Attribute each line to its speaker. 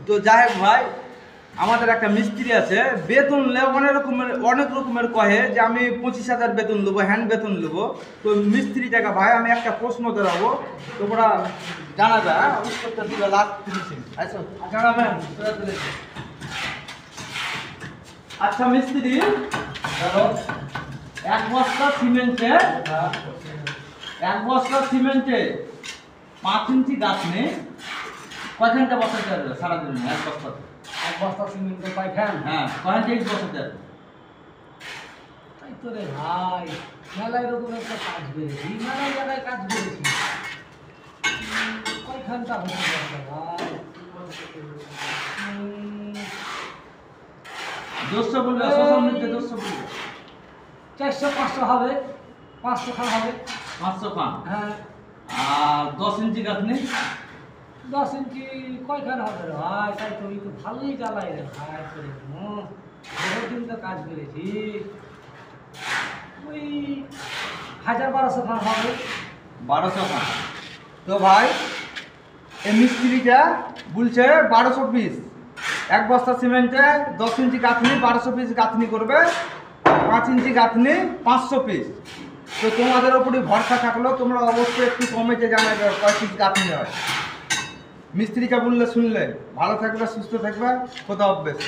Speaker 1: তো যাই হোক ভাই, আমাদের একটা মিস্ত্রি আছে, বেতন অনেক রকমের কহে যে আমি 25,000 বেতন দেবো, হ্যান্ড বেতন দেবো। তো মিস্ত্রি জায়গা ভাই আমি একটা প্রশ্ন ধরাবো, তোমরা জানাবে, হ্যাঁ উত্তরটা দিবে লাস্ট ফিনিশিং। আচ্ছা জানাবেন। আচ্ছা মিস্ত্রি, এক বস্তা সিমেন্টে 5 ইঞ্চি গাঁথনি কয়খানটা বসাতে হবে সারাদিন? এক বস্তা সিমেন্টে কয়খান? হ্যাঁ, কয়খানটা ইট বসাতে হবে?
Speaker 2: তাই তো রে ভাই, মেলায় রকমের তো কাজ করেছি, মেলায় জায়গায় কাজ করেছি, কয়খানটা হতে পারবে ভাই?
Speaker 1: 200 বলবে, সোশ্যাল মিডিয়া 200 বলবে।
Speaker 2: 400-500 হবে, 500 খান হবে।
Speaker 1: 500 খান?
Speaker 2: হ্যাঁ।
Speaker 1: আর 10 ইঞ্চি গাঁথনি?
Speaker 2: 10 ইঞ্চি কয়খান হবে রে ভাই? তাই তো এই তো ভালোই জ্বালাই রে ভাই করে, বহুদিন তো কাজ করেছি, ওই 1000-1200 খান হবে।
Speaker 1: 1200 খান? তো ভাই এই মিস্ত্রিটা বলছে 1200 পিস, এক বস্তা সিমেন্টে 10 ইঞ্চি গাঁথনি 1200 পিস গাঁথনি করবে, 5 ইঞ্চি গাঁথনি 500 পিস। তো তোমাদের ওপরই ভরসা থাকলো, তোমরা অবশ্যই একটু কমেতে জানাবে কয় পিস গাঁথনি হয়। মিস্ত্রিকে বললে শুনলে, ভালো থাকবে, সুস্থ থাকবে, খোদা হাফেজ।